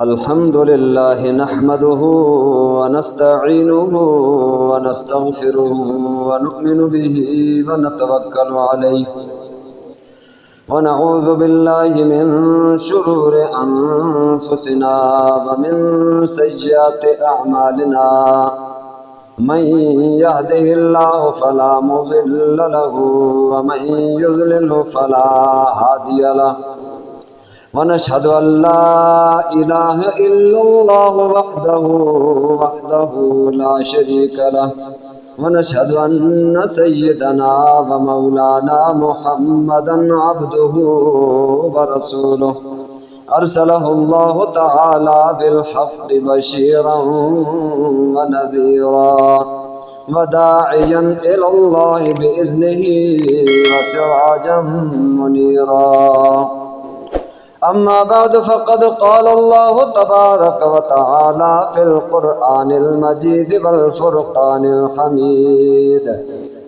الحمد لله نحمده ونستعينه ونستغفره ونؤمن به ونتوكل عليه ونعوذ بالله من شرور أنفسنا ومن سيئات أعمالنا من يهده الله فلا مضل له ومن يضلل فلا هادي له ونشهد أن لا إله إلا الله وحده لا شريك له ونشهد أن سيدنا ومولانا محمدا عبده ورسوله أرسله الله تعالى بالحق بشيرا ونذيرا وداعيا إلى الله بإذنه وسراجا منيرا أما بعد فقد قال الله تبارك وتعالى في القرآن المجيد والفرقان الحميد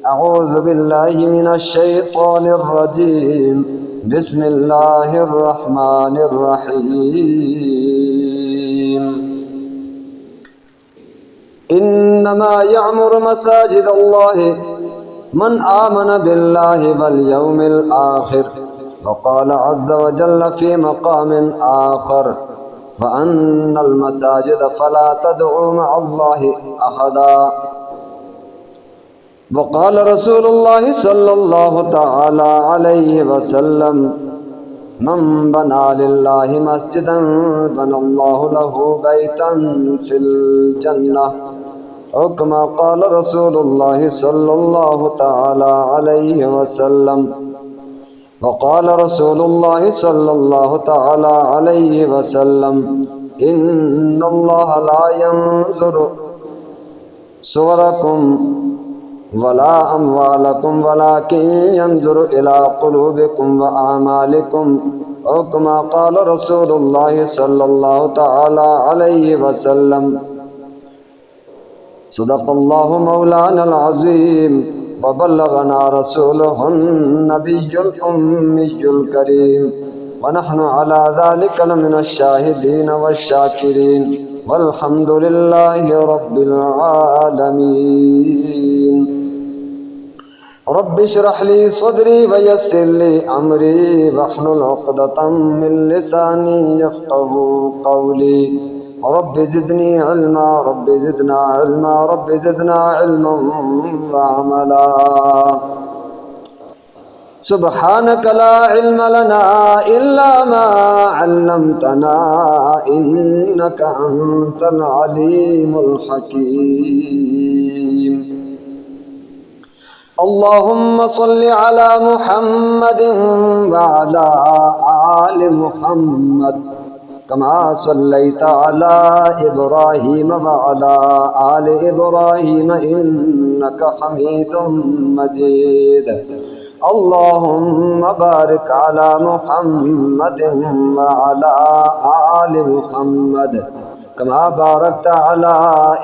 أعوذ بالله من الشيطان الرجيم بسم الله الرحمن الرحيم إنما يعمر مساجد الله من آمن بالله واليوم الآخر وقال عز وجل في مقام آخر وأن المساجد فلا تدعوا مع الله أحدا وقال رسول الله صلى الله تعالى عليه وسلم من بنى لله مسجدا بنى الله له بيتا في الجنة أو كما قال رسول الله صلى الله تعالى عليه وسلم وقال رسول الله صلى الله تعالى عليه وسلم إن الله لا ينظر صوركم ولا أموالكم ولكن ينظر إلى قلوبكم وأعمالكم أو كما قال رسول الله صلى الله تعالى عليه وسلم صدق الله مولانا العظيم وبلغنا رسوله النبي الأمي الكريم ونحن على ذلك لمن الشاهدين والشاكرين والحمد لله رب العالمين رب اشرح لي صدري ويسر لي أمري واحلل عقدة من لساني يفقهوا قولي رب زدني علما رب زدنا علما رب زدنا علما وعملا سبحانك لا علم لنا إلا ما علمتنا إنك أنت العليم الحكيم اللهم صل على محمد وعلى آل محمد كما صليت على إبراهيم وعلى آل إبراهيم إنك حميد مجيد اللهم بارك على محمد وعلى آل محمد كما باركت على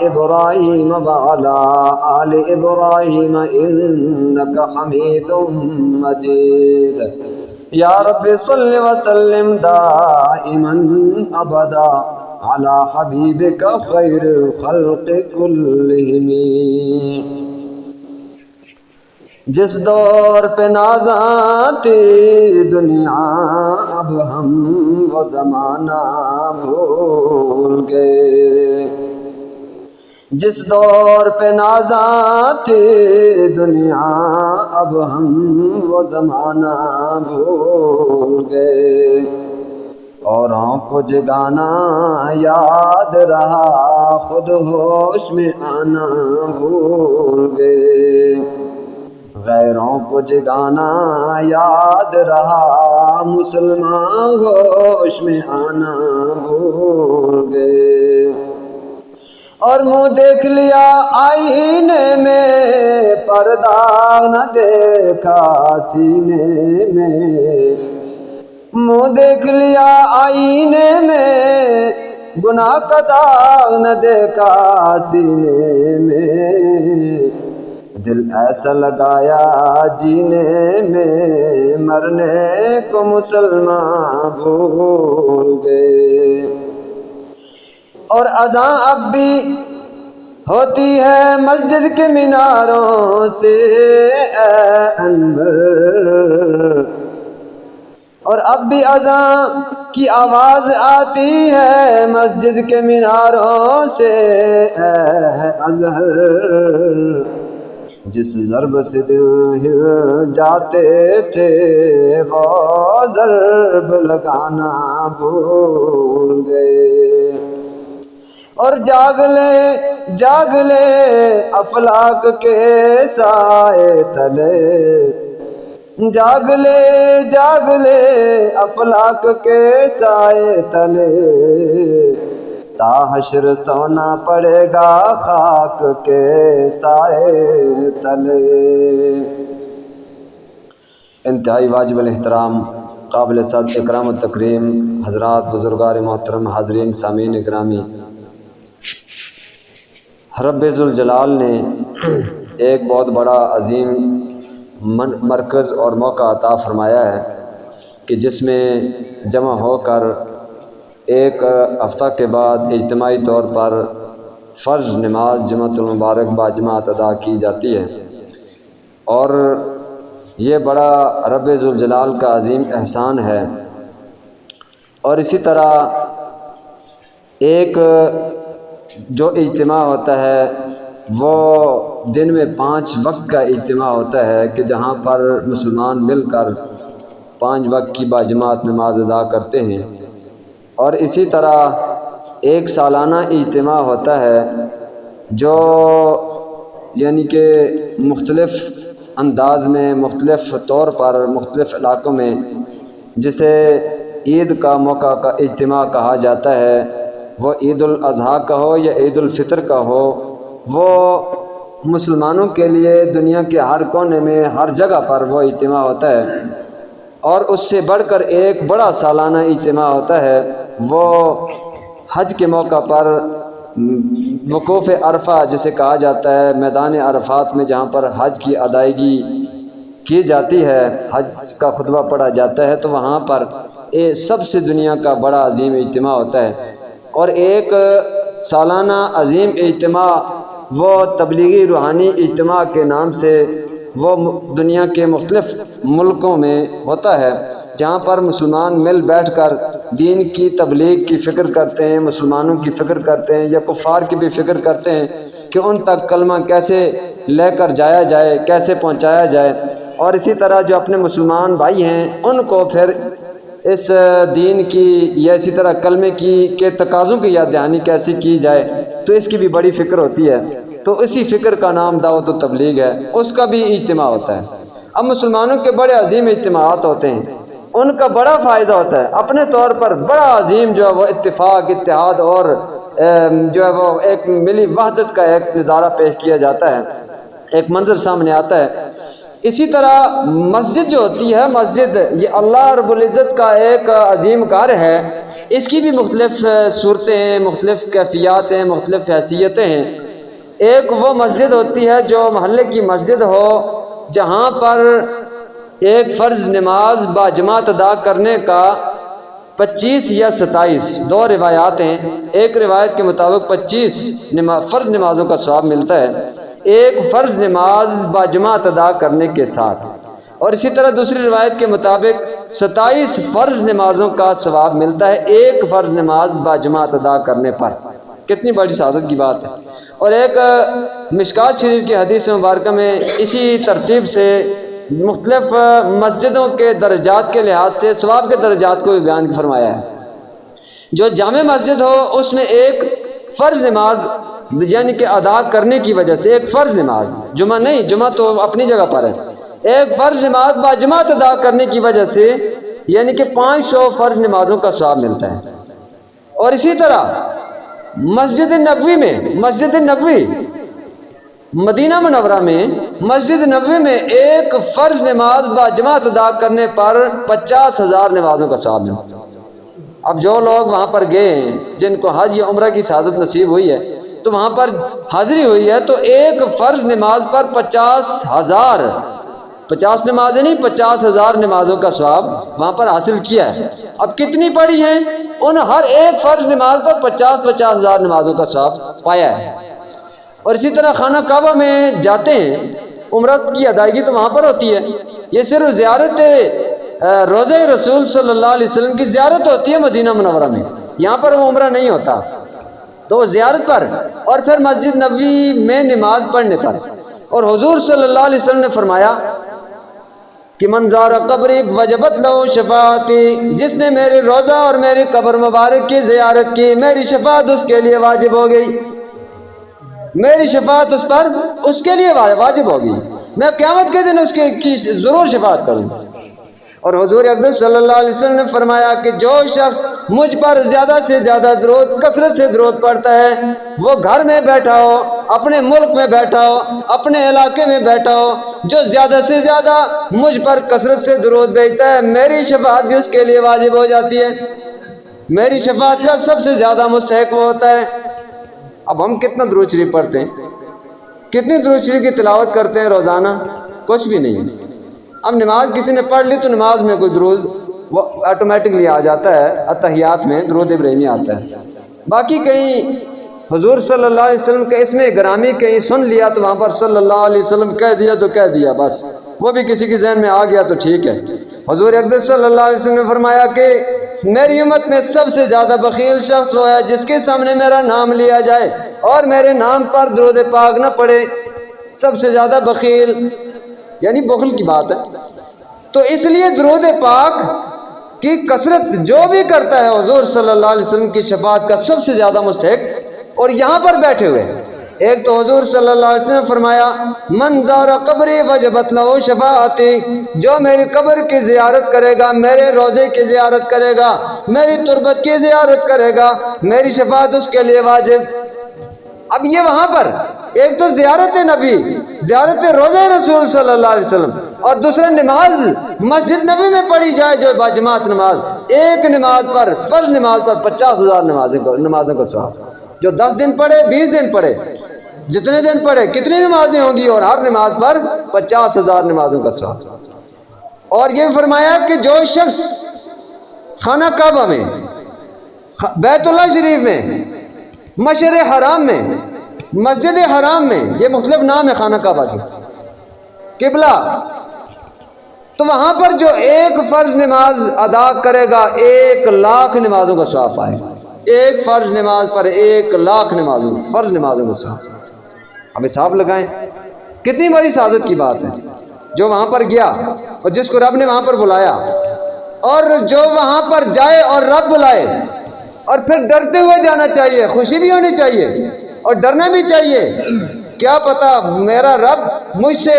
إبراهيم وعلى آل إبراهيم إنك حميد مجيد يا رب صل وسلم دائما أبدا على حبيبك خير الخلق كلهم جس دور پہ نازاں تھی دنیا اب ہم وہ زمانہ بھول گئے جس دور پہ نازاں تھی دنیا اب ہم وہ زمانہ بھول گئے اوروں کو جگانا یاد رہا خود ہوش میں آنا بھول گئے غیروں کو جگانا یاد رہا مسلمان ہوش میں آنا بھول گئے اور منہ دیکھ لیا آئینے میں پردہ نہ دیکھا سینے میں منہ دیکھ لیا آئینے میں گناہ کا داغ نہ دیکھا سینے میں دل ایسا لگایا جینے میں، مرنے کو مسلمان بھول گئے۔ اور اذاں اب بھی ہوتی ہے مسجد کے میناروں سے اے انور، اور اب بھی اذان کی آواز آتی ہے مسجد کے میناروں سے اے اظہر، جس ضرب سے دل ہل جاتے تھے وہ ضرب لگانا بھول گئے۔ اور جاگ لے افلاک کے سائے تلے، جاگ لے افلاک کے سائے تلے، تا حشر سونا پڑے گا خاک کے سائے تلے۔ انتہائی واجب الاحترام، قابل صد اکرام و تکریم حضرات، بزرگان محترم، حاضرین سامعین اکرامی، رب ذوالجلال نے ایک بہت بڑا عظیم مرکز اور موقع عطا فرمایا ہے کہ جس میں جمع ہو کر ایک ہفتہ کے بعد اجتماعی طور پر فرض نماز جمعۃ المبارک باجماعت ادا کی جاتی ہے، اور یہ بڑا رب ذوالجلال کا عظیم احسان ہے۔ اور اسی طرح ایک جو اجتماع ہوتا ہے وہ دن میں 5 وقت کا اجتماع ہوتا ہے کہ جہاں پر مسلمان مل کر 5 وقت کی باجماعت نماز ادا کرتے ہیں۔ اور اسی طرح ایک سالانہ اجتماع ہوتا ہے جو یعنی کہ مختلف انداز میں، مختلف طور پر، مختلف علاقوں میں، جسے عید کا موقع کا اجتماع کہا جاتا ہے، وہ عید الاضحیٰ کا ہو یا عید الفطر کا ہو، وہ مسلمانوں کے لیے دنیا کے ہر کونے میں، ہر جگہ پر وہ اجتماع ہوتا ہے۔ اور اس سے بڑھ کر ایک بڑا سالانہ اجتماع ہوتا ہے، وہ حج کے موقع پر وقوف عرفہ جسے کہا جاتا ہے، میدان عرفات میں جہاں پر حج کی ادائیگی کی جاتی ہے، حج کا خطبہ پڑھا جاتا ہے، تو وہاں پر سب سے دنیا کا بڑا عظیم اجتماع ہوتا ہے۔ اور ایک سالانہ عظیم اجتماع وہ تبلیغی روحانی اجتماع کے نام سے وہ دنیا کے مختلف ملکوں میں ہوتا ہے، جہاں پر مسلمان مل بیٹھ کر دین کی تبلیغ کی فکر کرتے ہیں، مسلمانوں کی فکر کرتے ہیں، یا کفار کی بھی فکر کرتے ہیں کہ ان تک کلمہ کیسے لے کر جایا جائے، کیسے پہنچایا جائے۔ اور اسی طرح جو اپنے مسلمان بھائی ہیں ان کو پھر اس دین کی یا اسی طرح کلمے کی کے تقاضوں کی یاد دہانی کیسے کی جائے، تو اس کی بھی بڑی فکر ہوتی ہے۔ تو اسی فکر کا نام دعوت و تبلیغ ہے، اس کا بھی اجتماع ہوتا ہے۔ اب مسلمانوں کے بڑے عظیم اجتماعات ہوتے ہیں، ان کا بڑا فائدہ ہوتا ہے، اپنے طور پر بڑا عظیم جو ہے وہ اتفاق، اتحاد اور جو ہے وہ ایک ملی وحدت کا ایک نظارہ پیش کیا جاتا ہے، ایک منظر سامنے آتا ہے۔ اسی طرح مسجد جو ہوتی ہے، مسجد یہ اللہ رب العزت کا ایک عظیم کار ہے، اس کی بھی مختلف صورتیں ہیں، مختلف کیفیات ہیں، مختلف حیثیتیں ہیں۔ ایک وہ مسجد ہوتی ہے جو محلے کی مسجد ہو، جہاں پر ایک فرض نماز باجماعت ادا کرنے کا 25 یا 27 دو روایات ہیں۔ ایک روایت کے مطابق 25 فرض نمازوں کا ثواب ملتا ہے ایک فرض نماز باجماعت ادا کرنے کے ساتھ، اور اسی طرح دوسری روایت کے مطابق 27 فرض نمازوں کا ثواب ملتا ہے ایک فرض نماز باجماعت ادا کرنے پر۔ کتنی بڑی سعادت کی بات ہے۔ اور ایک مشکات شریف کی حدیث مبارکہ میں اسی ترتیب سے مختلف مسجدوں کے درجات کے لحاظ سے ثواب کے درجات کو بھی بیان فرمایا ہے۔ جو جامع مسجد ہو اس میں ایک فرض نماز یعنی کہ ادا کرنے کی وجہ سے، ایک فرض نماز، جمعہ نہیں، جمعہ تو اپنی جگہ پر ہے، ایک فرض نماز باجماعت ادا کرنے کی وجہ سے یعنی کہ 500 فرض نمازوں کا ثواب ملتا ہے۔ اور اسی طرح مسجد نبوی میں، مسجد نبوی مدینہ منورہ میں، مسجد نبوی میں ایک فرض نماز باجماعت ادا کرنے پر 50,000 نمازوں کا ثواب ملتا ہے۔ اب جو لوگ وہاں پر گئے ہیں، جن کو حج یا عمرہ کی سعادت نصیب ہوئی ہے، تو وہاں پر حاضری ہوئی ہے، تو ایک فرض نماز پر 50 نمازیں نہیں 50,000 نمازوں کا ثواب وہاں پر حاصل کیا ہے۔ اب کتنی پڑھی ہیں؟ ان ہر ایک فرض نماز پر 50,000 نمازوں کا ثواب پایا ہے۔ اور اسی طرح خانہ کعبہ میں جاتے ہیں، عمرہ کی ادائیگی تو وہاں پر ہوتی ہے، یہ صرف زیارت روضہ رسول صلی اللہ علیہ وسلم کی زیارت ہوتی ہے مدینہ منورہ میں، یہاں پر وہ عمرہ نہیں ہوتا، تو وہ زیارت پر اور پھر مسجد نبوی میں نماز پڑھنے پر۔ اور حضور صلی اللہ علیہ وسلم نے فرمایا کہ من زار قبری وجبت لہو شفاعتی، جس نے میرے روضہ اور میری قبر مبارک کی زیارت کی، میری شفاعت اس کے لیے واجب ہو گئی، میری شفاعت اس پر اس کے لیے واجب ہوگی، میں قیامت کے دن اس کی ضرور شفاعت کروں۔ اور حضور اکرم صلی اللہ علیہ وسلم نے فرمایا کہ جو شخص مجھ پر زیادہ سے زیادہ درود کثرت سے درود پڑھتا ہے، وہ گھر میں بیٹھا ہو، اپنے ملک میں بیٹھا ہو، اپنے علاقے میں بیٹھا ہو، جو زیادہ سے زیادہ مجھ پر کثرت سے درود بھیجتا ہے، میری شفاعت بھی اس کے لیے واجب ہو جاتی ہے، میری شفاعت کا سب سے زیادہ مستحق وہ ہوتا ہے۔ اب ہم کتنا درود شریف پڑھتے ہیں، کتنی درود شریف کی تلاوت کرتے ہیں روزانہ؟ کچھ بھی نہیں۔ اب نماز کسی نے پڑھ لی تو نماز میں کوئی درود وہ آٹومیٹکلی آ جاتا ہے، اتحیات میں درود ابراہیمی آتا ہے، باقی کہیں حضور صلی اللہ علیہ وسلم کے اس میں گرامی کہیں سن لیا تو وہاں پر صلی اللہ علیہ وسلم کہہ دیا تو کہہ دیا، بس وہ بھی کسی کے ذہن میں آ گیا تو ٹھیک ہے۔ حضور اکرم صلی اللہ علیہ وسلم نے فرمایا کہ میری امت میں سب سے زیادہ بخیل شخص وہ ہے جس کے سامنے میرا نام لیا جائے اور میرے نام پر درود پاک نہ پڑے، سب سے زیادہ بخیل یعنی بخل کی بات ہے۔ تو اس لیے درود پاک کی کثرت جو بھی کرتا ہے حضور صلی اللہ علیہ وسلم کی شفاعت کا سب سے زیادہ مستحق۔ اور یہاں پر بیٹھے ہوئے ایک تو حضور صلی اللہ علیہ وسلم نے فرمایا من زار قبری وجبت لہو شفاعتی، جو میری قبر کی زیارت کرے گا، میرے روضے کی زیارت کرے گا، میری تربت کی زیارت کرے گا، میری شفاعت اس کے لیے واجب۔ اب یہ وہاں پر ایک تو زیارت نبی، زیارت روضہ رسول صلی اللہ علیہ وسلم، اور دوسرا نماز مسجد نبی میں پڑھی جائے جو باجماعت نماز، ایک نماز پر فرض نماز پر 50,000 نمازوں کا ثواب، جو 10 دن پڑھے 20 دن پڑھے جتنے دن پڑھے کتنی نمازیں ہوں گی، اور ہر نماز پر 50,000 نمازوں کا ثواب۔ اور یہ فرمایا کہ جو شخص خانہ کعبہ میں، بیت اللہ شریف میں، مشرق حرام میں، مسجد حرام میں، یہ مختلف نام ہے خانہ کعبہ کے، قبلہ، تو وہاں پر جو ایک فرض نماز ادا کرے گا 1,00,000 نمازوں کا ثواب پائے گا، ایک فرض نماز پر 1,00,000 فرض نمازوں کا ثواب۔ اب حساب لگائیں کتنی بڑی سعادت کی بات ہے، جو وہاں پر گیا اور جس کو رب نے وہاں پر بلایا، اور جو وہاں پر جائے اور رب بلائے، اور پھر ڈرتے ہوئے جانا چاہیے، خوشی بھی ہونی چاہیے اور ڈرنا بھی چاہیے، کیا پتا میرا رب مجھ سے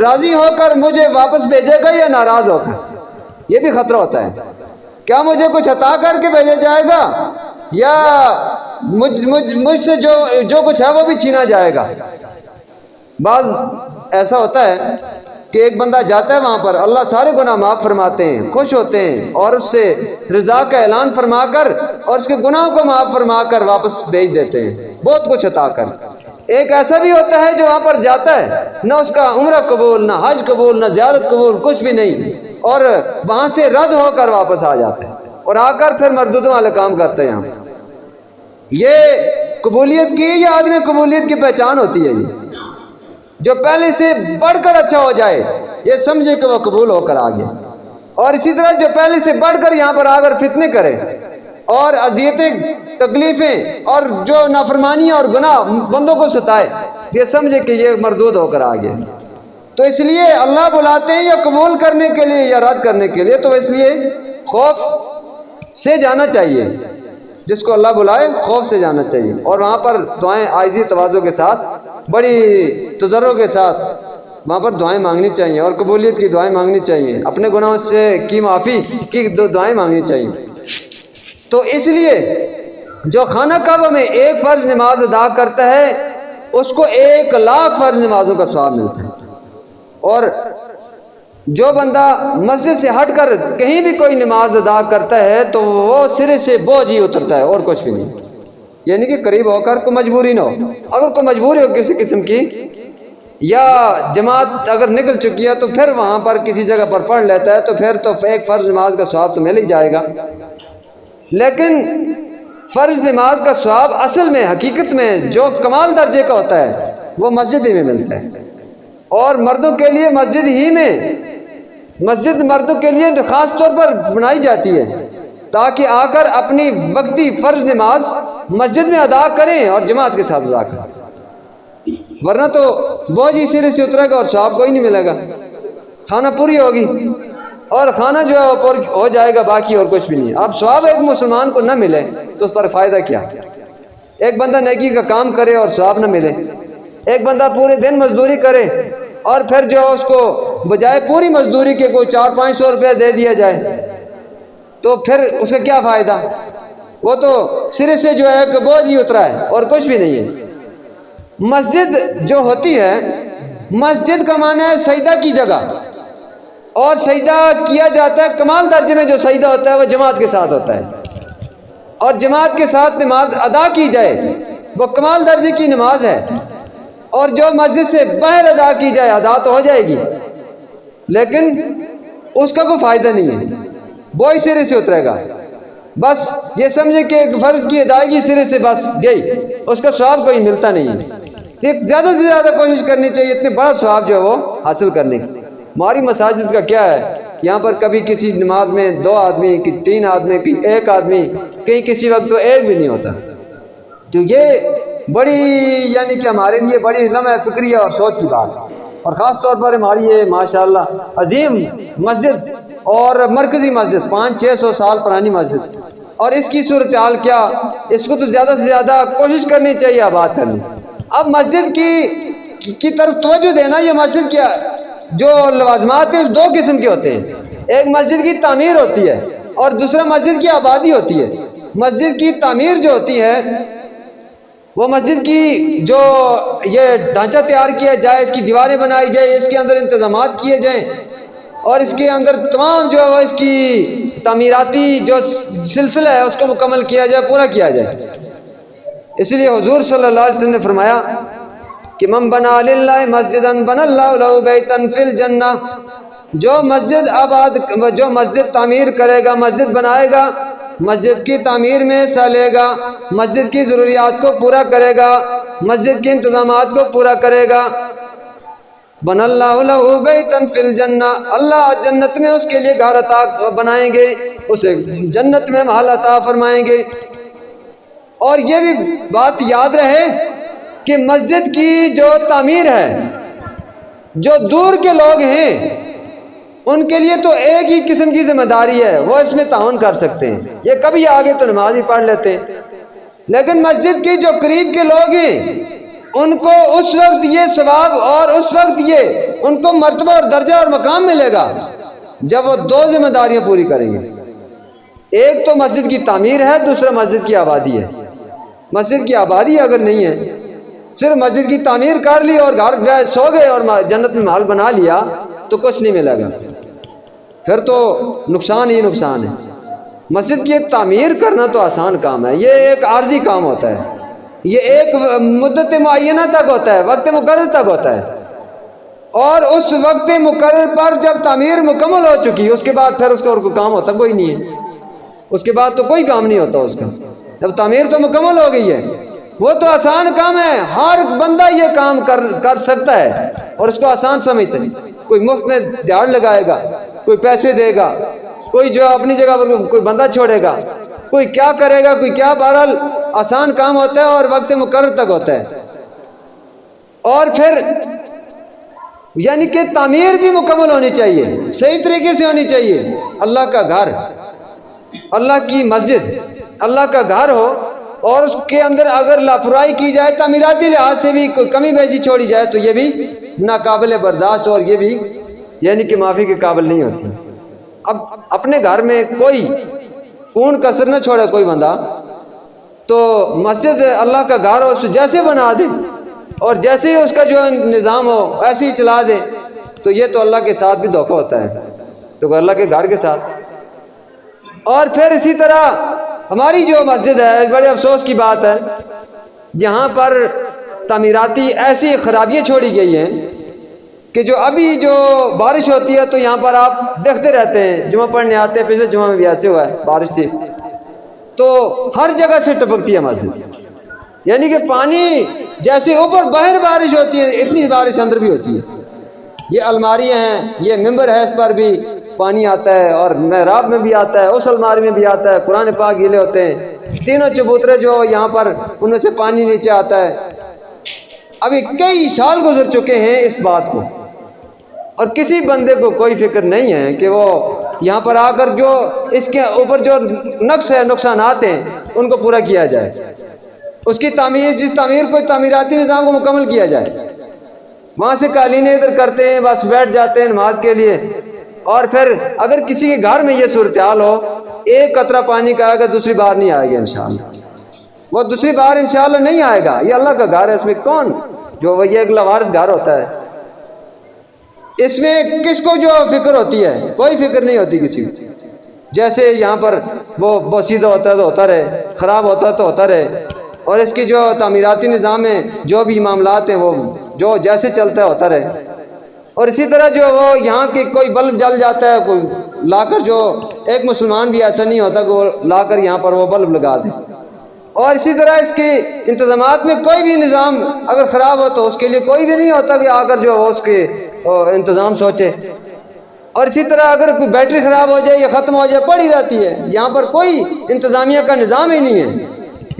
راضی ہو کر مجھے واپس بھیجے گا یا ناراض ہو کر، یہ بھی خطرہ ہوتا ہے، کیا مجھے کچھ عطا کر کے بھیجا جائے گا یا مجھ سے جو کچھ ہے وہ بھی چھینا جائے گا۔ بعض ایسا ہوتا ہے کہ ایک بندہ جاتا ہے وہاں پر، اللہ سارے گناہ معاف فرماتے ہیں، خوش ہوتے ہیں اور اس سے رضا کا اعلان فرما کر اور اس کے گناہوں کو معاف فرما کر واپس بھیج دیتے ہیں، بہت کچھ عطا کر۔ ایک ایسا بھی ہوتا ہے جو وہاں پر جاتا ہے، نہ اس کا عمرہ قبول، نہ حج قبول، نہ زیارت قبول، کچھ بھی نہیں، اور وہاں سے رد ہو کر واپس آ جاتا ہے اور آ کر پھر مردودوں والے کام کرتے ہیں۔ یہ قبولیت کی یا آدمی قبولیت کی پہچان ہوتی ہے، یہ جو پہلے سے بڑھ کر اچھا ہو جائے یہ سمجھے کہ وہ قبول ہو کر آ گیا، اور اسی طرح جو پہلے سے بڑھ کر یہاں پر آ کر فتنے کرے اور اذیتیں تکلیفیں اور جو نافرمانی اور گناہ بندوں کو ستائے، یہ سمجھے کہ یہ مردود ہو کر آ گیا۔ تو اس لیے اللہ بلاتے ہیں یا قبول کرنے کے لیے یا رد کرنے کے لیے، تو اس لیے خوف سے جانا چاہیے، جس کو اللہ بلائے خوف سے جانا چاہیے، اور وہاں پر دعائیں عاجزی تواضع کے ساتھ، بڑی تضرع کے ساتھ وہاں پر دعائیں مانگنی چاہیے، اور قبولیت کی دعائیں مانگنی چاہیے، اپنے گناہوں سے کی معافی کی دعائیں مانگنی چاہیے۔ تو اس لیے جو خانہ کعبہ میں ایک فرض نماز ادا کرتا ہے اس کو 1,00,000 فرض نمازوں کا ثواب ملتا ہے، اور جو بندہ مسجد سے ہٹ کر کہیں بھی کوئی نماز ادا کرتا ہے تو وہ سرے سے بوجھ ہی اترتا ہے اور کچھ بھی نہیں۔ یعنی کہ قریب ہو کر کوئی مجبوری نہ ہو. اگر کوئی مجبوری ہو کسی قسم کی یا جماعت اگر نکل چکی ہے تو پھر وہاں پر کسی جگہ پر پڑھ لیتا ہے تو پھر تو ایک فرض نماز کا ثواب تو مل ہی جائے گا. لیکن فرض نماز کا ثواب اصل میں حقیقت میں جو کمال درجے کا ہوتا ہے وہ مسجد ہی میں ملتا ہے. اور مردوں کے لیے مسجد ہی میں، مسجد مردوں کے لیے خاص طور پر بنائی جاتی ہے تاکہ آ کر اپنی وقتی فرض نماز مسجد میں ادا کریں اور جماعت کے ساتھ ادا کریں. ورنہ تو بوجھ ہی سرے سے اترے گا اور ثواب کوئی نہیں ملے گا. کھانا پوری ہوگی اور کھانا جو ہے وہ پور ہو جائے گا، باقی اور کچھ بھی نہیں. اب ثواب ایک مسلمان کو نہ ملے تو اس پر فائدہ کیا؟ ایک بندہ نیکی کا کام کرے اور ثواب نہ ملے، ایک بندہ پورے دن مزدوری کرے اور پھر جو اس کو بجائے پوری مزدوری کے کوئی 400-500 روپیہ دے دیا جائے تو پھر اس کا کیا فائدہ؟ وہ تو سرے سے جو ہے کہ بوجھ ہی اترا ہے اور کچھ بھی نہیں ہے. مسجد جو ہوتی ہے، مسجد کا معنی ہے سجدہ کی جگہ، اور سجدہ کیا جاتا ہے کمال درجے میں. جو سجدہ ہوتا ہے وہ جماعت کے ساتھ ہوتا ہے، اور جماعت کے ساتھ نماز ادا کی جائے وہ کمال درجے کی نماز ہے. اور جو مسجد سے باہر ادا کی جائے ادا تو ہو جائے گی لیکن اس کا کوئی فائدہ نہیں ہے، وہی سرے سے اترے گا. بس یہ سمجھے کہ ایک فرض کی ادائیگی سرے سے بس گئی، اس کا ثواب کوئی ملتا نہیں ہے. زیادہ سے زیادہ کوشش کرنی چاہیے اتنے بڑا ثواب جو ہے وہ حاصل کرنے کی. ہماری مساجد کا کیا ہے، یہاں پر کبھی کسی نماز میں 2 آدمی، 3 آدمی، 1 آدمی، کہیں کسی وقت تو 1 بھی نہیں ہوتا. تو یہ بڑی یعنی کہ ہمارے لیے بڑی لمحہ فکری اور سوچ کی بات ہے. اور خاص طور پر ہماری یہ ماشاءاللہ عظیم مسجد اور مرکزی مسجد 500-600 سال پرانی مسجد، اور اس کی صورتحال کیا، اس کو تو زیادہ سے زیادہ کوشش کرنی چاہیے آباد کرنے. اب مسجد کی طرف توجہ دینا. یہ مسجد کیا جو لوازمات ہیں 2 قسم کے ہوتے ہیں، ایک مسجد کی تعمیر ہوتی ہے اور دوسرا مسجد کی آبادی ہوتی ہے. مسجد کی تعمیر جو ہوتی ہے وہ مسجد کی جو یہ ڈھانچہ تیار کیا جائے، اس کی دیواریں بنائی جائے، اس کے اندر انتظامات کیے جائیں اور اس کے اندر تمام جو ہے وہ اس کی تعمیراتی جو سلسلہ ہے اس کو مکمل کیا جائے، پورا کیا جائے. اس لیے حضور صلی اللہ علیہ وسلم نے فرمایا کہ من بنا للہ مسجدا بنى اللہ لہ بیتا فی الجنہ، جو مسجد تعمیر کرے گا، مسجد بنائے گا، مسجد کی تعمیر میں حصہ لے گا، مسجد کی ضروریات کو پورا کرے گا، مسجد کے انتظامات کو پورا کرے گا، بن اللہ لہ بیتا فی الجنہ، اللہ جنت میں اس کے لیے گھر عطا بنائیں گے، اسے جنت میں محل عطا فرمائیں گے. اور یہ بھی بات یاد رہے کہ مسجد کی جو تعمیر ہے، جو دور کے لوگ ہیں ان کے لیے تو ایک ہی قسم کی ذمہ داری ہے، وہ اس میں تعاون کر سکتے ہیں، یہ کبھی آگے تو نماز ہی پڑھ لیتے ہیں. لیکن مسجد کی جو قریب کے لوگ ہیں ان کو اس وقت یہ ثواب اور اس وقت یہ ان کو مرتبہ اور درجہ اور مقام ملے گا جب وہ 2 ذمہ داریاں پوری کریں گے. ایک تو مسجد کی تعمیر ہے، دوسرا مسجد کی آبادی ہے. مسجد کی آبادی اگر نہیں ہے، صرف مسجد کی تعمیر کر لی اور گھر گئے سو گئے اور جنت میں محل بنا لیا تو کچھ نہیں ملے گا، پھر تو نقصان ہی نقصان ہے. مسجد کی ایک تعمیر کرنا تو آسان کام ہے، یہ ایک عارضی کام ہوتا ہے، یہ ایک مدت معینہ تک ہوتا ہے، وقت مقرر تک ہوتا ہے، اور اس وقت مقرر پر جب تعمیر مکمل ہو چکی اس کے بعد پھر اس کا اور کوئی کام ہوتا کوئی نہیں ہے. اس کے بعد تو کوئی کام نہیں ہوتا اس کا. جب تعمیر تو مکمل ہو گئی ہے وہ تو آسان کام ہے، ہر بندہ یہ کام کر سکتا ہے اور اس کو آسان سمجھتے ہیں. کوئی مفت میں دیہڑ لگائے گا، کوئی پیسے دے گا، کوئی جو اپنی جگہ پر کوئی بندہ چھوڑے گا، کوئی کیا کرے گا، کوئی کیا. بہرحال آسان کام ہوتا ہے اور وقت مقرر تک ہوتا ہے. اور پھر یعنی کہ تعمیر بھی مکمل ہونی چاہیے، صحیح طریقے سے ہونی چاہیے. اللہ کا گھر، اللہ کی مسجد اللہ کا گھر ہو اور اس کے اندر اگر لاپرواہی کی جائے، تعمیراتی لحاظ سے بھی کوئی کمی بیشی چھوڑی جائے تو یہ بھی ناقابل برداشت اور یہ بھی یعنی کہ معافی کے قابل نہیں ہوتی. اب اپنے گھر میں کوئی خون کسر نہ چھوڑے کوئی بندہ، تو مسجد اللہ کا گھر ہو جیسے بنا دے اور جیسے ہی اس کا جو نظام ہو ایسے ہی چلا دے تو یہ تو اللہ کے ساتھ بھی دھوکہ ہوتا ہے، تو اللہ کے گھر کے ساتھ. اور پھر اسی طرح ہماری جو مسجد ہے، بڑے افسوس کی بات ہے، یہاں پر تعمیراتی ایسی خرابیاں چھوڑی گئی ہیں کہ جو ابھی جو بارش ہوتی ہے تو یہاں پر آپ دیکھتے رہتے ہیں، جمعہ پڑھنے آتے ہیں، پچھلے جمعہ میں بھی ایسے ہوا ہے، بارش تھی تو ہر جگہ سے ٹپکتی ہے مسجد، یعنی کہ پانی جیسے اوپر باہر بارش ہوتی ہے اتنی بارش اندر بھی ہوتی ہے۔ یہ الماریاں ہیں، یہ ممبر ہے، اس پر بھی پانی آتا ہے اور محراب میں بھی آتا ہے، اس الماری میں بھی آتا ہے، قرآن پاک گیلے ہوتے ہیں، تینوں چبوترے جو یہاں پر ان میں سے پانی نیچے آتا ہے۔ ابھی کئی سال گزر چکے ہیں اس بات کو، اور کسی بندے کو کوئی فکر نہیں ہے کہ وہ یہاں پر آ کر جو اس کے اوپر جو نقصانات ہیں ان کو پورا کیا جائے، اس کی تعمیر، جس تعمیر کو تعمیراتی نظام کو مکمل کیا جائے۔ وہاں سے قالینیں ادھر کرتے ہیں، بس بیٹھ جاتے ہیں نماز کے لیے، اور پھر اگر کسی کے گھر میں یہ صورتحال ہو، ایک قطرہ پانی کا آئے گا، دوسری بار نہیں آئے گا انشاءاللہ، وہ دوسری بار انشاءاللہ نہیں آئے گا۔ یہ اللہ کا گھر ہے، اس میں کون جو وہ یہ ایک لوارث گھر ہوتا ہے، اس میں کس کو جو فکر ہوتی ہے؟ کوئی فکر نہیں ہوتی کسی کو۔ جیسے یہاں پر وہ بوسیدہ ہوتا ہے تو ہوتا رہے، خراب ہوتا ہے تو ہوتا رہے، اور اس کی جو تعمیراتی نظام میں جو بھی معاملات ہیں وہ جو جیسے چلتا ہے ہوتا رہے۔ اور اسی طرح جو وہ یہاں کی کوئی بلب جل جاتا ہے، کوئی لا کر، جو ایک مسلمان بھی ایسا نہیں ہوتا کہ وہ لا کر یہاں پر وہ بلب لگا دے، اور اسی طرح اس کے انتظامات میں کوئی بھی نظام اگر خراب ہو تو اس کے لیے کوئی بھی نہیں ہوتا کہ آ کر جو اس کے انتظام سوچے۔ اور اسی طرح اگر کوئی بیٹری خراب ہو جائے یا ختم ہو جائے پڑی جاتی ہے، یہاں پر کوئی انتظامیہ کا نظام ہی نہیں ہے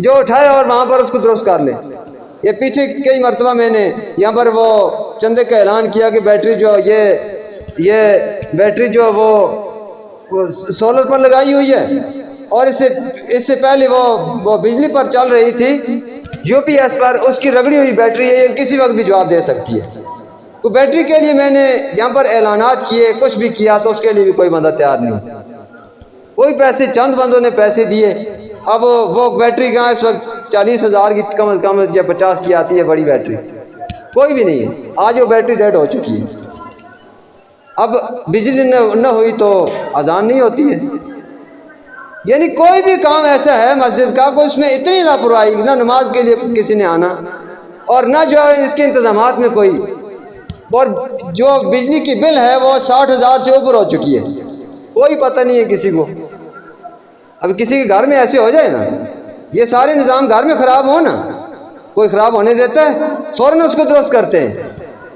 جو اٹھائے اور وہاں پر اس کو درست کر لے۔ یہ پیچھے کئی مرتبہ میں نے یہاں پر وہ چندے کا اعلان کیا کہ بیٹری جو یہ بیٹری جو وہ سولر پر لگائی ہوئی ہے، اور اس سے پہلے وہ بجلی پر چل رہی تھی یو پی ایس پر، اس کی رگڑی ہوئی بیٹری ہے، یہ کسی وقت بھی جواب دے سکتی ہے۔ تو بیٹری کے لیے میں نے یہاں پر اعلانات کیے، کچھ بھی کیا، تو اس کے لیے بھی کوئی بندہ تیار نہیں، کوئی پیسے، چند بندوں نے پیسے دیے۔ اب وہ بیٹری کہاں اس وقت 40,000 کی کم از کم یا 50 کی آتی ہے بڑی بیٹری، کوئی بھی نہیں ہے۔ آج وہ بیٹری ڈیڈ ہو چکی ہے۔ اب بجلی نہ ہوئی تو اذان نہیں ہوتی ہے۔ یعنی کوئی بھی کام ایسا ہے مسجد کا کہ اس میں اتنی لاپرواہی، نہ نماز کے لیے کسی نے آنا، اور نہ جو ہے اس کے انتظامات میں کوئی، اور جو بجلی کی بل ہے وہ 60,000 سے اوپر ہو چکی ہے، کوئی پتہ نہیں ہے کسی کو۔ اب کسی کے گھر میں ایسے ہو جائے نا، یہ سارے نظام گھر میں خراب ہو نا، کوئی خراب ہونے دیتا ہے؟ فوراً اس کو درست کرتے ہیں۔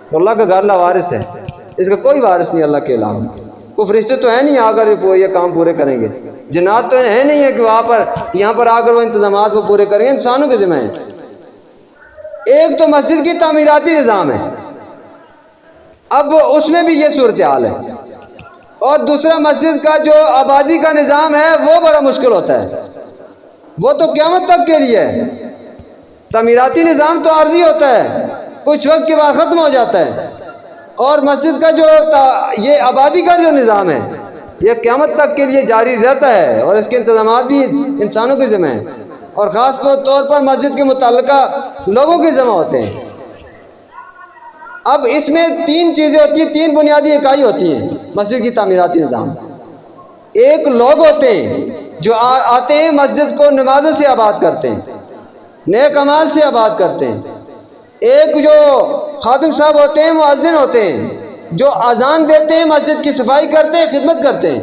تو اللہ کا گھر لاوارث ہے، اس کا کوئی وارث نہیں اللہ کے علاوہ۔ کوئی فرشتے تو ہے نہیں آ کر یہ کام پورے کریں گے، جنات تو ہے نہیں ہے کہ وہاں پر یہاں پر آ کر وہ انتظامات کو پورے کریں گے، انسانوں کے ذمہ ہے۔ ایک تو مسجد کی تعمیراتی نظام ہے، اب اس میں بھی یہ صورتحال ہے، اور دوسرا مسجد کا جو آبادی کا نظام ہے وہ بڑا مشکل ہوتا ہے، وہ تو قیامت تک کے لیے ہے۔ تعمیراتی نظام تو عارضی ہوتا ہے، کچھ وقت کے بعد ختم ہو جاتا ہے، اور مسجد کا جو یہ آبادی کا جو نظام ہے یہ قیامت تک کے لیے جاری رہتا ہے، اور اس کے انتظامات بھی انسانوں کے ذمہ ہیں، اور خاص طور پر مسجد کے متعلقہ لوگوں کے ذمہ ہوتے ہیں۔ اب اس میں 3 چیزیں ہوتی ہیں، 3 بنیادی اکائی ہوتی ہیں مسجد کی تعمیراتی نظام۔ ایک لوگ ہوتے ہیں جو آتے ہیں مسجد کو نمازوں سے آباد کرتے ہیں، نیک اعمال سے آباد کرتے ہیں۔ ایک جو خادم صاحب ہوتے ہیں، مؤذن ہوتے ہیں جو اذان دیتے ہیں، مسجد کی صفائی کرتے ہیں، خدمت کرتے ہیں۔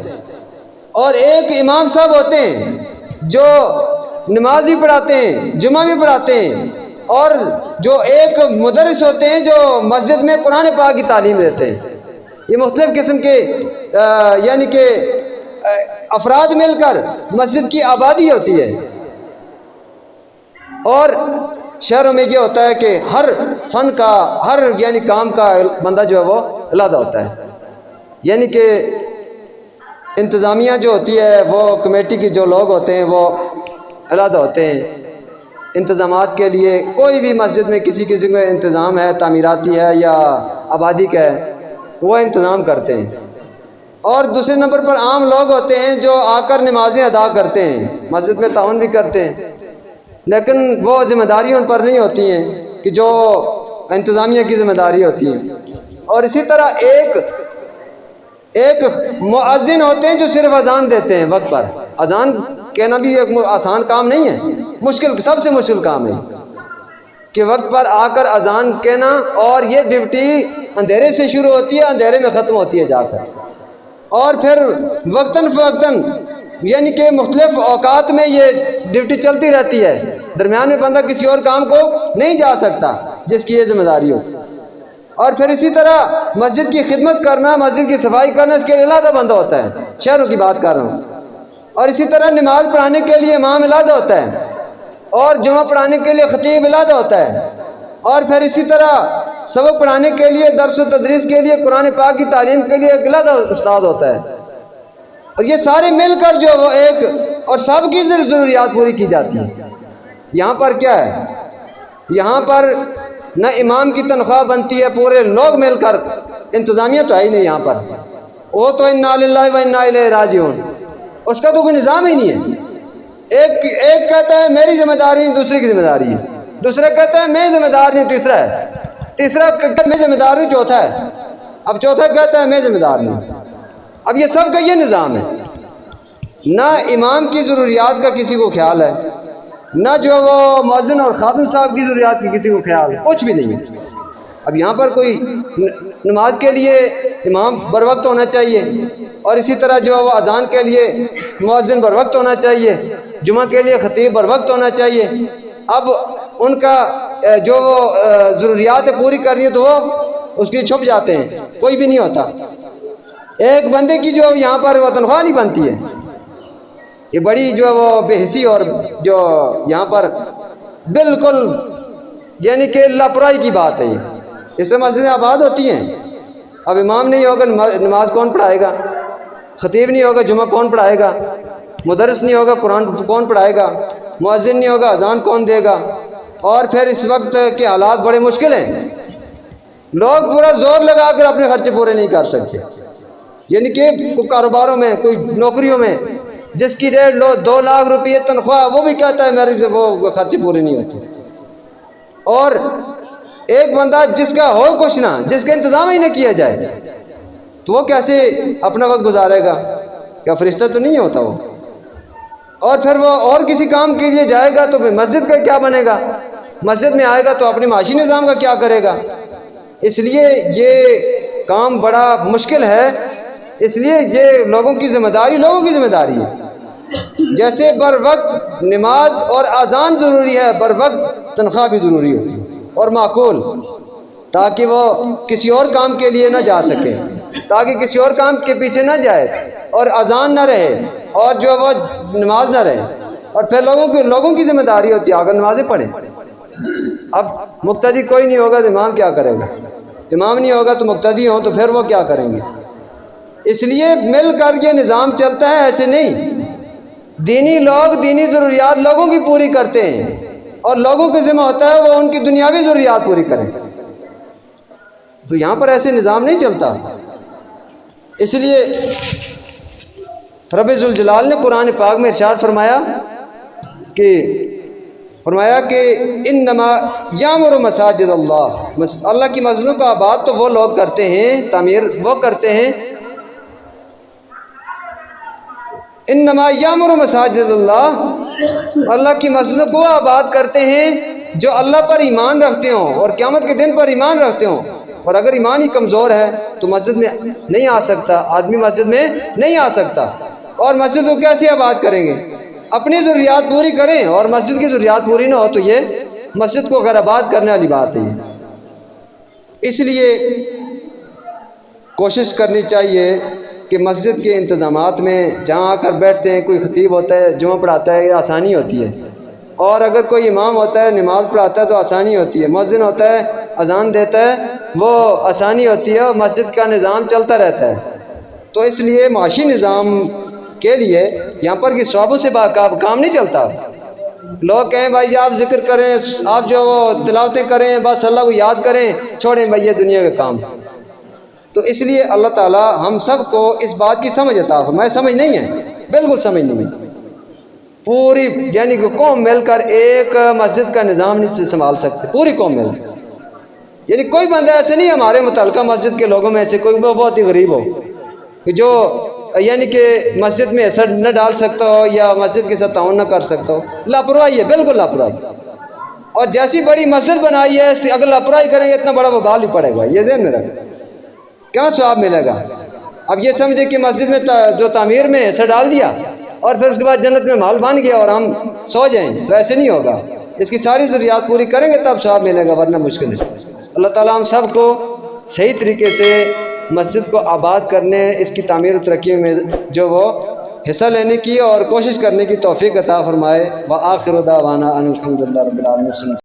اور ایک امام صاحب ہوتے ہیں جو نماز بھی پڑھاتے ہیں، جمعہ بھی پڑھاتے ہیں، اور جو ایک مدرس ہوتے ہیں جو مسجد میں قرآن پاک کی تعلیم دیتے ہیں۔ یہ مختلف قسم کے یعنی کہ افراد مل کر مسجد کی آبادی ہوتی ہے۔ اور شہروں میں یہ ہوتا ہے کہ ہر فن کا، ہر یعنی کام کا بندہ جو ہے وہ علیحدہ ہوتا ہے، یعنی کہ انتظامیہ جو ہوتی ہے، وہ کمیٹی کے جو لوگ ہوتے ہیں وہ علیحدہ ہوتے ہیں انتظامات کے لیے۔ کوئی بھی مسجد میں کسی قسم کا انتظام ہے، تعمیراتی ہے یا آبادی کا ہے، وہ انتظام کرتے ہیں۔ اور دوسرے نمبر پر عام لوگ ہوتے ہیں جو آ کر نمازیں ادا کرتے ہیں، مسجد میں تعاون بھی کرتے ہیں، لیکن وہ ذمہ داری ان پر نہیں ہوتی ہیں کہ جو انتظامیہ کی ذمہ داری ہوتی ہے۔ اور اسی طرح ایک مؤذن ہوتے ہیں جو صرف اذان دیتے ہیں وقت پر، اذان کہنا بھی ایک آسان کام نہیں ہے، مشکل، سب سے مشکل کام ہے کہ وقت پر آ کر اذان کہنا، اور یہ ڈیوٹی اندھیرے سے شروع ہوتی ہے، اندھیرے میں ختم ہوتی ہے جا کر، اور پھر وقتاً فوقتاً یعنی کہ مختلف اوقات میں یہ ڈیوٹی چلتی رہتی ہے، درمیان میں بندہ کسی اور کام کو نہیں جا سکتا جس کی یہ ذمہ داری ہو۔ اور پھر اسی طرح مسجد کی خدمت کرنا، مسجد کی صفائی کرنا، اس کے لیے علیحدہ بندہ ہوتا ہے، شہروں کی بات کر رہا ہوں۔ اور اسی طرح نماز پڑھانے کے لیے امام علیحدہ ہوتا ہے، اور جمعہ پڑھانے کے لیے خطیب علیحدہ ہوتا ہے، اور پھر اسی طرح سبق پڑھانے کے لیے، درس و تدریس کے لیے، قرآن پاک کی تعلیم کے لیے ایک علیحدہ استاد ہوتا ہے۔ اور یہ سارے مل کر جو وہ ایک، اور سب کی ضروریات پوری کی جاتی ہیں۔ یہاں پر کیا ہے، یہاں پر نہ امام کی تنخواہ بنتی ہے، پورے لوگ مل کر، انتظامیہ تو ہے ہی نہیں یہاں پر، وہ تو انا للہ و انا الیہ راجعون، اس کا تو کوئی نظام ہی نہیں ہے۔ ایک کہتا ہے میری ذمہ داری، دوسرے کی ذمہ داری ہے، دوسرا کہتا ہے میں ذمہ دار نہیں، تیسرا کہتا ہے میں ذمہ دار ہوں، چوتھا ہے، اب چوتھا کہتا ہے میں ذمہ دار نہیں۔ اب یہ سب کا یہ نظام ہے، نہ امام کی ضروریات کا کسی کو خیال ہے، نہ جو وہ مؤذن اور خادم صاحب کی ضروریات کی کسی کو خیال ہے، کچھ بھی نہیں ہے۔ اب یہاں پر کوئی نماز کے لیے امام بر وقت ہونا چاہیے، اور اسی طرح جو وہ اذان کے لیے مؤذن بر وقت ہونا چاہیے، جمعہ کے لیے خطیب بر وقت ہونا چاہیے۔ اب ان کا جو وہ ضروریات پوری کرنی ہے تو وہ اس کی چھپ جاتے ہیں، کوئی بھی نہیں ہوتا۔ ایک بندے کی جو یہاں پر وہ تنخواہ نہیں بنتی ہے، یہ بڑی جو وہ بے حسی اور جو یہاں پر بالکل یعنی کہ لاپرواہی کی بات ہے۔ اس سے مسجدیں آباد ہوتی ہیں، اب امام نہیں ہوگا نماز کون پڑھائے گا، خطیب نہیں ہوگا جمعہ کون پڑھائے گا، مدرس نہیں ہوگا قرآن کون پڑھائے گا، مؤذن نہیں ہوگا اذان کون دے گا۔ اور پھر اس وقت کے حالات بڑے مشکل ہیں، لوگ پورا زور لگا کر اپنے خرچے پورے نہیں کر سکتے، یعنی کہ کوئی کاروباروں میں، کوئی نوکریوں میں جس کی ریٹ 2 لاکھ روپئے تنخواہ، وہ بھی کہتا ہے میرے سے وہ خرچے پورے نہیں ہوتے۔ اور ایک بندہ جس کا ہو کچھ نہ، جس کا انتظام ہی نہ کیا جائے، تو وہ کیسے اپنا وقت گزارے گا؟ کیا فرشتہ تو نہیں ہوتا وہ؟ اور پھر وہ اور کسی کام کے لیے جائے گا تو پھر مسجد کا کیا بنے گا؟ مسجد میں آئے گا تو اپنے معاشی نظام کا کیا کرے گا؟ اس لیے یہ کام بڑا مشکل ہے، اس لیے یہ لوگوں کی ذمہ داری ہے۔ جیسے بر وقت نماز اور اذان ضروری ہے، بر وقت تنخواہ بھی ضروری ہوتی ہے، اور معقول، تاکہ وہ کسی اور کام کے لیے نہ جا سکے، تاکہ کسی اور کام کے پیچھے نہ جائے، اور اذان نہ رہے، اور جو وہ نماز نہ رہے، اور پھر لوگوں کی ذمہ داری ہوتی ہے اگر نمازیں پڑھیں۔ اب مقتدی کوئی نہیں ہوگا تو امام کیا کرے گا؟ امام نہیں ہوگا تو مقتدی ہوں تو پھر وہ کیا کریں گے؟ اس لیے مل کر یہ نظام چلتا ہے، ایسے نہیں۔ دینی لوگ دینی ضروریات لوگوں کی پوری کرتے ہیں، اور لوگوں کا ذمہ ہوتا ہے وہ ان کی دنیاوی ضروریات پوری کریں، تو یہاں پر ایسے نظام نہیں چلتا۔ اس لیے رب ذوالجلال نے قرآن پاک میں ارشاد فرمایا کہ انما یامر مساجد اللہ کی مسجدوں کا آباد تو وہ لوگ کرتے ہیں، تعمیر وہ کرتے ہیں، انما یامر مساجد اللہ کی مسجدوں کو آباد کرتے ہیں جو اللہ پر ایمان رکھتے ہوں اور قیامت کے دن پر ایمان رکھتے ہوں۔ اور اگر ایمان ہی کمزور ہے تو مسجد میں نہیں آ سکتا، آدمی مسجد میں نہیں آ سکتا۔ اور مسجد کو کیسے آباد کریں گے؟ اپنی ضروریات پوری کریں، اور مسجد کی ضروریات پوری نہ ہو تو یہ مسجد کو غیر آباد کرنے والی بات ہے۔ اس لیے کوشش کرنی چاہیے کہ مسجد کے انتظامات میں جہاں آ کر بیٹھتے ہیں، کوئی خطیب ہوتا ہے جمعہ پڑھاتا ہے، یہ آسانی ہوتی ہے، اور اگر کوئی امام ہوتا ہے نماز پڑھاتا ہے تو آسانی ہوتی ہے، مؤذن ہوتا ہے اذان دیتا ہے وہ آسانی ہوتی ہے، اور مسجد کا نظام چلتا رہتا ہے۔ تو اس لیے معاشی نظام کے لیے یہاں پر کی شعبوں سے کام نہیں چلتا۔ لوگ کہیں بھائی آپ ذکر کریں، آپ جو تلاوتیں کریں، بس اللہ کو یاد کریں، چھوڑیں بھائی یہ دنیا کے کام۔ تو اس لیے اللہ تعالی ہم سب کو اس بات کی سمجھ عطا فرمائے، سمجھ نہیں ہے، بالکل سمجھ نہیں ہے، پوری یعنی کہ قوم مل کر ایک مسجد کا نظام نہیں سنبھال سکتے، پوری قوم مل کر، یعنی کوئی بندہ ایسے نہیں ہمارے متعلقہ مسجد کے لوگوں میں سے کوئی بہت ہی غریب ہو کہ جو یعنی کہ مسجد میں حصہ نہ ڈال سکتا ہو یا مسجد کے ساتھ تعاون نہ کر سکتا ہو، لاپرواہی ہے، بالکل لاپرواہی۔ اور جیسی بڑی مسجد بنائی ہے اگر لاپرواہی کریں گے اتنا بڑا وبال ہی پڑے گا، یہ ذہن میں رکھ، کیا ثواب ملے گا؟ اب یہ سمجھے کہ مسجد میں جو تعمیر میں حصہ ڈال دیا اور پھر اس کے بعد جنت میں مال بن گیا اور ہم سو جائیں، تو ایسے نہیں ہوگا، اس کی ساری ضروریات پوری کریں گے تب ثواب ملے گا، ورنہ مشکل ہے۔ اللہ تعالیٰ ہم سب کو صحیح طریقے سے مسجد کو آباد کرنے، اس کی تعمیر و ترقی میں جو وہ حصہ لینے کی اور کوشش کرنے کی توفیق عطا فرمائے۔ وآخر دعوانا ان الحمد للہ رب العالمین۔